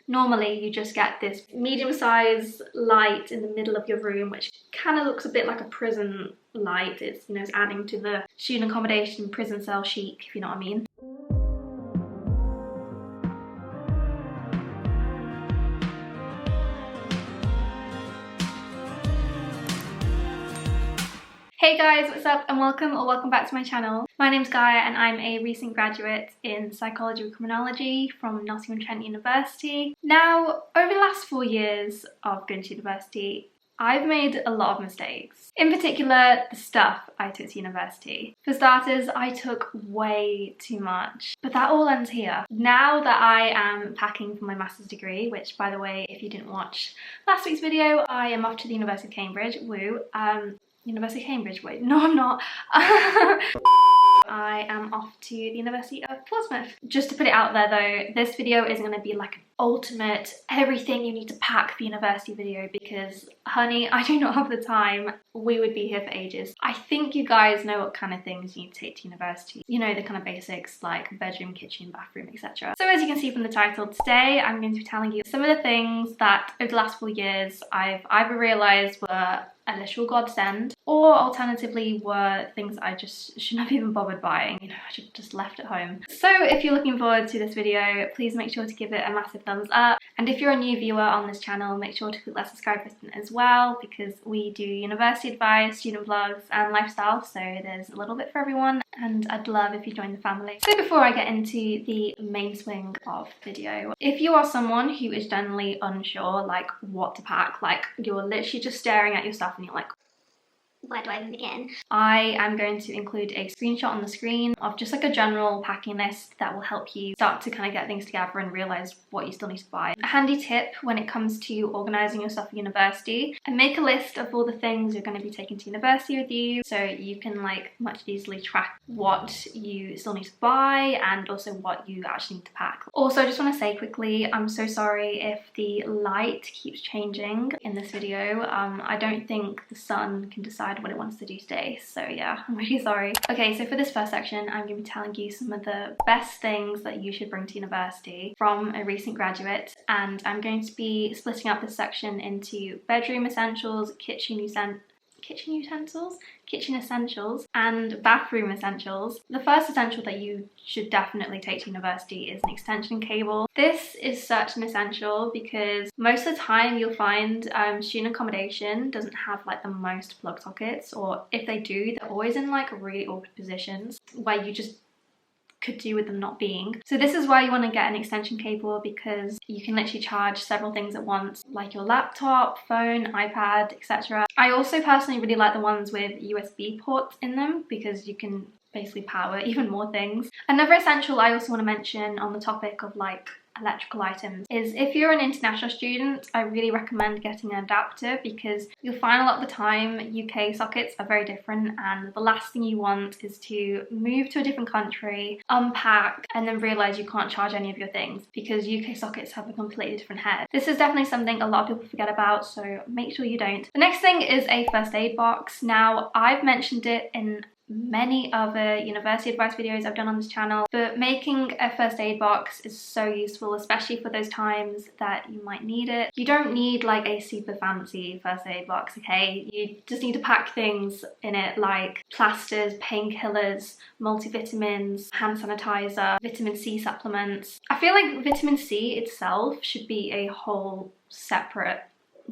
Normally you just get this medium-sized light in the middle of your room, which kind of looks a bit like a prison light. It's, you know, it's adding to the student accommodation prison cell chic, if you know what I mean. Hey guys, what's up and welcome back to my channel. My name's Gaia and I'm a recent graduate in Psychology and Criminology from Nottingham Trent University. Now, over the last 4 years of going to university, I've made a lot of mistakes. In particular, the stuff I took to university. For starters, I took way too much, but that all ends here. Now that I am packing for my master's degree, which by the way, if you didn't watch last week's video, I am off to the University of Cambridge, woo. University of Cambridge, wait, no I'm not. I am off to the University of Portsmouth. Just to put it out there though, this video isn't going to be like an ultimate everything you need to pack for university video because honey, I do not have the time. We would be here for ages. I think you guys know what kind of things you need to take to university. You know, the kind of basics like bedroom, kitchen, bathroom, etc. So as you can see from the title, today I'm going to be telling you some of the things that over the last 4 years I've either realised were a literal godsend, or alternatively were things I just shouldn't have even bothered buying. You know, I should have just left at home. So if you're looking forward to this video, please make sure to give it a massive thumbs up. And if you're a new viewer on this channel, make sure to click that subscribe button as well, because we do university advice, student vlogs and lifestyle, so there's a little bit for everyone and I'd love if you join the family. So before I get into the main swing of the video, if you are someone who is generally unsure like what to pack, like you're literally just staring at your stuff and you're like, where do I even begin? I am going to include a screenshot on the screen of just like a general packing list that will help you start to kind of get things together and realize what you still need to buy. A handy tip when it comes to organizing your stuff for university, and make a list of all the things you're going to be taking to university with you so you can like much easily track what you still need to buy and also what you actually need to pack. Also, I just want to say quickly, I'm so sorry if the light keeps changing in this video. I don't think the sun can decide what it wants to do today, so yeah, I'm really sorry. Okay, so for this first section I'm going to be telling you some of the best things that you should bring to university from a recent graduate, and I'm going to be splitting up this section into bedroom essentials, kitchen essentials and bathroom essentials. The first essential that you should definitely take to university is an extension cable. This is such an essential because most of the time you'll find student accommodation doesn't have like the most plug sockets, or if they do, they're always in like really awkward positions where you just could do with them not being. So this is why you want to get an extension cable, because you can literally charge several things at once, like your laptop, phone, iPad, etc. I also personally really like the ones with USB ports in them because you can basically power even more things. Another essential I also want to mention on the topic of like electrical items is if you're an international student, I really recommend getting an adapter, because you'll find a lot of the time UK sockets are very different and the last thing you want is to move to a different country, unpack and then realise you can't charge any of your things because UK sockets have a completely different head. This is definitely something a lot of people forget about, so make sure you don't. The next thing is a first aid box. Now, I've mentioned it in many other university advice videos I've done on this channel, but making a first aid box is so useful, especially for those times that you might need it. You don't need like a super fancy first aid box, okay? You just need to pack things in it like plasters, painkillers, multivitamins, hand sanitizer, vitamin C supplements. I feel like vitamin C itself should be a whole separate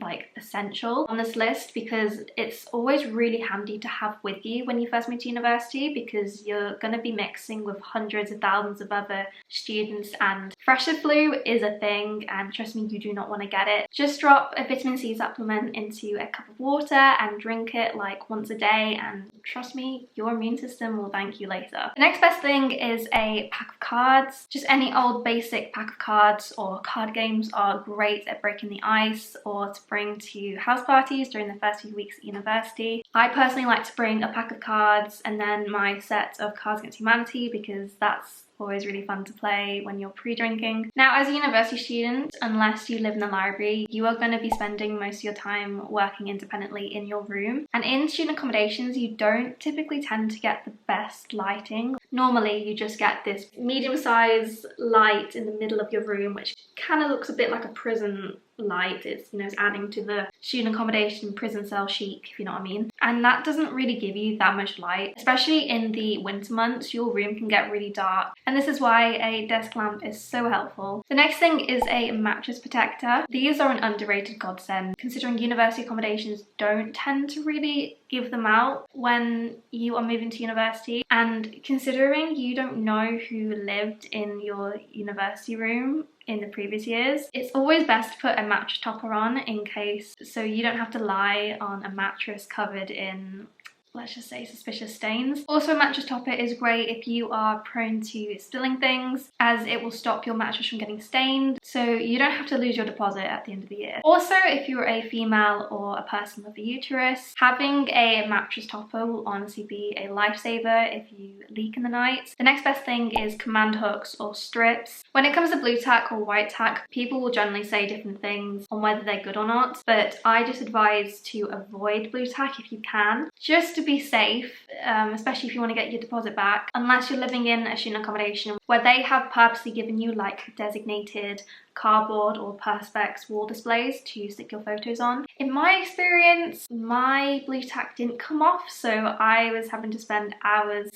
like essential on this list, because it's always really handy to have with you when you first move to university, because you're going to be mixing with hundreds of thousands of other students and fresher flu is a thing, and trust me, you do not want to get it. Just drop a vitamin C supplement into a cup of water and drink it like once a day, and trust me, your immune system will thank you later. The next best thing is a pack of cards. Just any old basic pack of cards or card games are great at breaking the ice or to bring to house parties during the first few weeks at university. I personally like to bring a pack of cards and then my set of Cards Against Humanity, because that's always really fun to play when you're pre-drinking. Now, as a university student, unless you live in the library, you are going to be spending most of your time working independently in your room. And in student accommodations, you don't typically tend to get the best lighting. Normally, you just get this medium-sized light in the middle of your room, which kind of looks a bit like a prison light. It's, you know, it's adding to the student accommodation prison cell chic, if you know what I mean. And that doesn't really give you that much light, especially in the winter months. Your room can get really dark, and this is why a desk lamp is so helpful. The next thing is a mattress protector. These are an underrated godsend, considering university accommodations don't tend to really give them out when you are moving to university, and considering you don't know who lived in your university room in the previous years, it's always best to put a mattress topper on in case, so you don't have to lie on a mattress covered in, let's just say, suspicious stains. Also, a mattress topper is great if you are prone to spilling things, as it will stop your mattress from getting stained, so you don't have to lose your deposit at the end of the year. Also, if you're a female or a person with a uterus, having a mattress topper will honestly be a lifesaver if you leak in the night. The next best thing is command hooks or strips. When it comes to blue tack or white tack, people will generally say different things on whether they're good or not, but I just advise to avoid blue tack if you can, just to be safe, especially if you want to get your deposit back, unless you're living in a student accommodation where they have purposely given you like designated cardboard or perspex wall displays to stick your photos on. In my experience, my blue tack didn't come off, so I was having to spend hours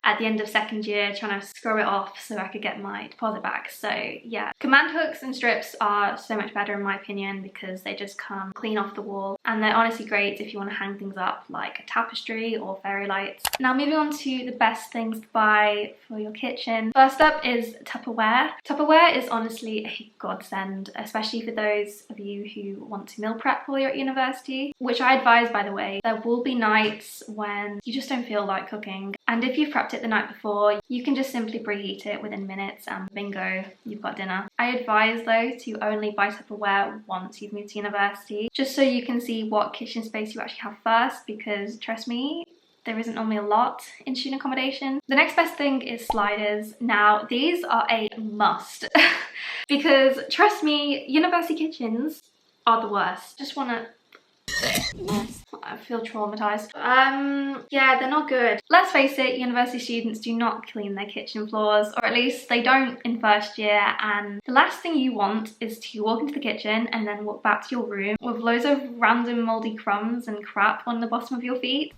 at the end of second year trying to screw it off so I could get my deposit back. So yeah, command hooks and strips are so much better in my opinion because they just come clean off the wall, and they're honestly great if you want to hang things up like a tapestry or fairy lights. Now, moving on to the best things to buy for your kitchen. First up is Tupperware. Tupperware is honestly a godsend, especially for those of you who want to meal prep while you're at university, which I advise, by the way. There will be nights when you just don't feel like cooking, and if you've prepped it the night before, you can just simply preheat it within minutes and bingo, you've got dinner. I advise though to only buy Tupperware once you've moved to university, just so you can see what kitchen space you actually have first, because trust me, there isn't normally a lot in student accommodation. The next best thing is sliders. Now, these are a must because trust me, university kitchens are the worst. Just wanna I feel traumatized. Yeah, they're not good. Let's face it, university students do not clean their kitchen floors, or at least they don't in first year, and the last thing you want is to walk into the kitchen and then walk back to your room with loads of random moldy crumbs and crap on the bottom of your feet.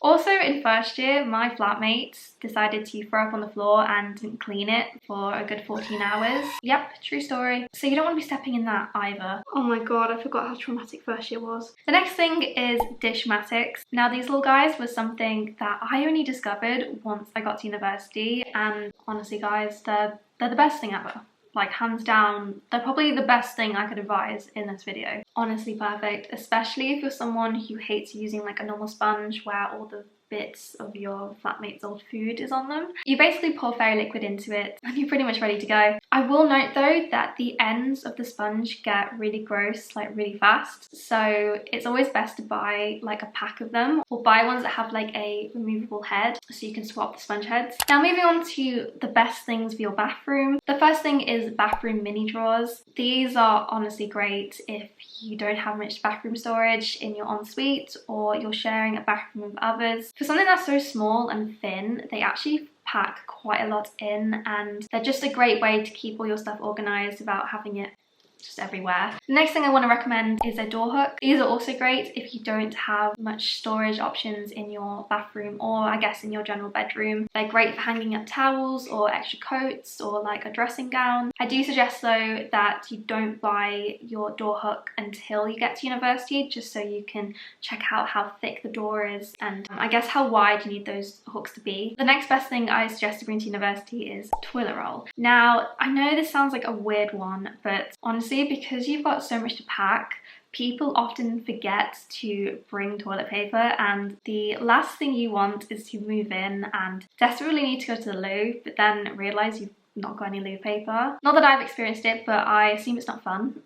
Also, in first year, my flatmates decided to throw up on the floor and didn't clean it for a good 14 hours. Yep, true story. So you don't want to be stepping in that either. Oh my god, I forgot how traumatic first year was. The next thing is Dishmatics. Now, these little guys was something that I only discovered once I got to university, and honestly guys, they're the best thing ever. Like, hands down, they're probably the best thing I could advise in this video. Honestly perfect, especially if you're someone who hates using like a normal sponge where all the bits of your flatmate's old food is on them. You basically pour fairy liquid into it and you're pretty much ready to go. I will note though that the ends of the sponge get really gross like really fast, so it's always best to buy like a pack of them, or buy ones that have like a removable head so you can swap the sponge heads. Now, moving on to the best things for your bathroom. The first thing is bathroom mini drawers. These are honestly great if you don't have much bathroom storage in your ensuite or you're sharing a bathroom with others. For something that's so small and thin, they actually pack quite a lot in, and they're just a great way to keep all your stuff organized without having it just everywhere. The next thing I want to recommend is a door hook. These are also great if you don't have much storage options in your bathroom, or I guess in your general bedroom. They're great for hanging up towels or extra coats or like a dressing gown. I do suggest though that you don't buy your door hook until you get to university, just so you can check out how thick the door is and I guess how wide you need those hooks to be. The next best thing I suggest to bring to university is toilet roll. Now, I know this sounds like a weird one, but honestly, because you've got so much to pack, people often forget to bring toilet paper, and the last thing you want is to move in and desperately need to go to the loo, but then realise you've not got any loo paper. Not that I've experienced it, but I assume it's not fun.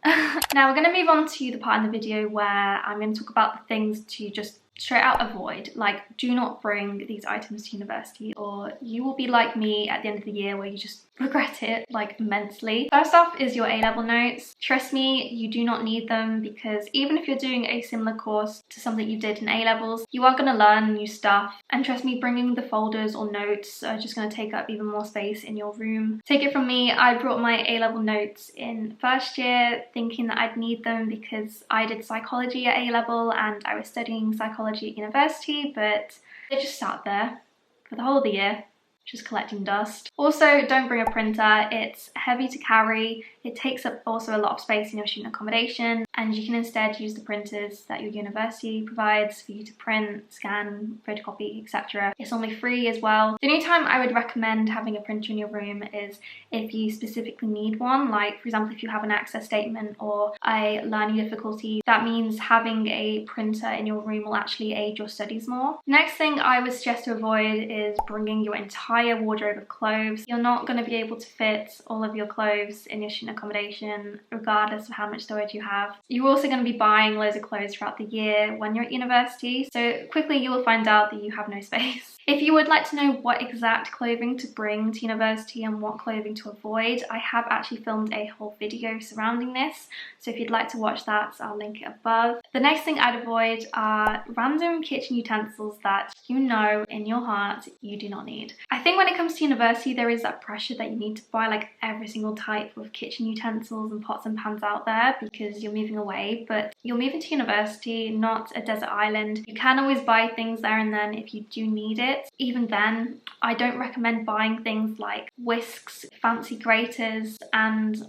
Now we're going to move on to the part in the video where I'm going to talk about the things to just straight out avoid. Like, do not bring these items to university, or you will be like me at the end of the year where you just regret it like immensely. First off is your A-level notes. Trust me, you do not need them, because even if you're doing a similar course to something you did in A-levels, you are going to learn new stuff. And trust me, bringing the folders or notes are just going to take up even more space in your room. Take it from me, I brought my A-level notes in first year thinking that I'd need them because I did psychology at A-level and I was studying psychology at university, but they just sat there for the whole of the year, just collecting dust. Also, don't bring a printer. It's heavy to carry. It takes up also a lot of space in your student accommodation, and you can instead use the printers that your university provides for you to print, scan, photocopy, etc. It's only free as well. The only time I would recommend having a printer in your room is if you specifically need one, like for example if you have an access statement or a learning difficulty. That means having a printer in your room will actually aid your studies more. Next thing I would suggest to avoid is bringing your entire wardrobe of clothes. You're not going to be able to fit all of your clothes in your student accommodation regardless of how much storage you have. You're also going to be buying loads of clothes throughout the year when you're at university, so quickly you will find out that you have no space. If you would like to know what exact clothing to bring to university and what clothing to avoid, I have actually filmed a whole video surrounding this, so if you'd like to watch that, I'll link it above. The next thing I'd avoid are random kitchen utensils that you know in your heart you do not need. I think when it comes to university, there is that pressure that you need to buy like every single type of kitchen utensils and pots and pans out there because you're moving away, but you're moving to university, not a desert island. You can always buy things there and then if you do need it. Even then, I don't recommend buying things like whisks, fancy graters, and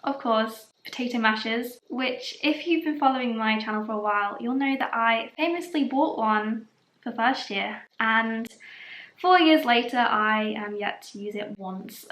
of course potato mashers, which if you've been following my channel for a while, you'll know that I famously bought one for first year, and 4 years later I am yet to use it once.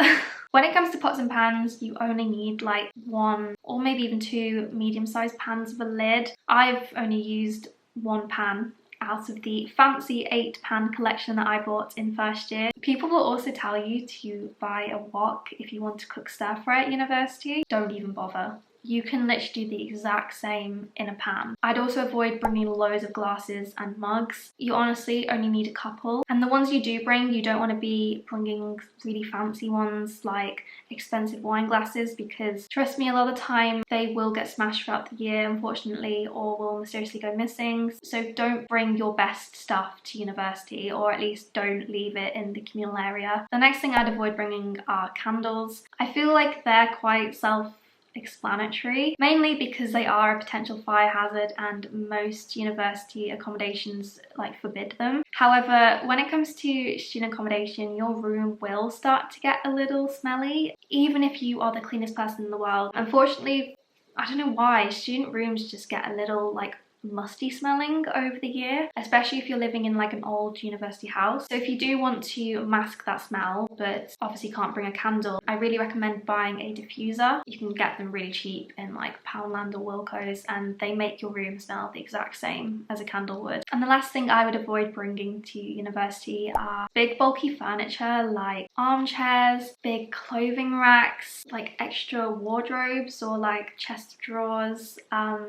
When it comes to pots and pans, you only need like one or maybe even two medium-sized pans with a lid. I've only used one pan out of the fancy 8-pan collection that I bought in first year. People will also tell you to buy a wok if you want to cook stir fry at university. Don't even bother. You can literally do the exact same in a pan. I'd also avoid bringing loads of glasses and mugs. You honestly only need a couple. And the ones you do bring, you don't want to be bringing really fancy ones like expensive wine glasses, because trust me, a lot of the time they will get smashed throughout the year, unfortunately, or will mysteriously go missing. So don't bring your best stuff to university, or at least don't leave it in the communal area. The next thing I'd avoid bringing are candles. I feel like they're quite self-explanatory, mainly because they are a potential fire hazard and most university accommodations like forbid them. However, when it comes to student accommodation, your room will start to get a little smelly, even if you are the cleanest person in the world. Unfortunately, I don't know why, student rooms just get a little like musty smelling over the year, especially if you're living in like an old university house. So if you do want to mask that smell but obviously can't bring a candle, I really recommend buying a diffuser. You can get them really cheap in like Poundland or Wilko's, and they make your room smell the exact same as a candle would. And the last thing I would avoid bringing to university are big bulky furniture like armchairs, big clothing racks, like extra wardrobes or like chest of drawers,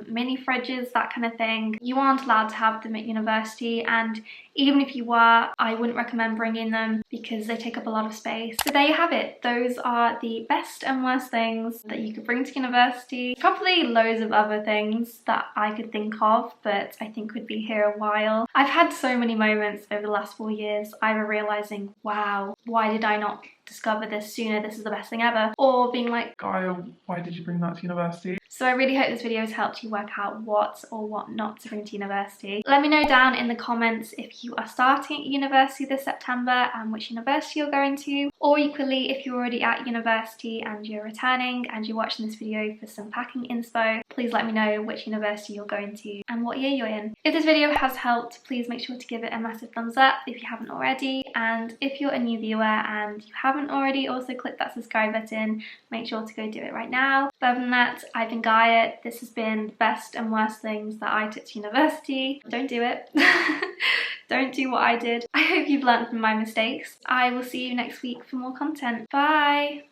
mini fridges, that kind of thing. You aren't allowed to have them at university, and even if you were, I wouldn't recommend bringing them because they take up a lot of space. So there you have it. Those are the best and worst things that you could bring to university. Probably loads of other things that I could think of, but I think would be here a while. I've had so many moments over the last 4 years either realizing, wow, why did I not discover this sooner? This is the best thing ever. Or being like, Gaia, why did you bring that to university? So I really hope this video has helped you work out what or what not to bring to university. Let me know down in the comments if you are starting at university this September and which university you're going to, or equally if you're already at university and you're returning and you're watching this video for some packing inspo, please let me know which university you're going to and what year you're in. If this video has helped, please make sure to give it a massive thumbs up if you haven't already, and if you're a new viewer and you haven't already, also click that subscribe button. Make sure to go do it right now. But other than that, I've been Gaia. This has been the best and worst things that I took to university. Don't do it. Don't do what I did. I hope you've learned from my mistakes. I will see you next week for more content. Bye!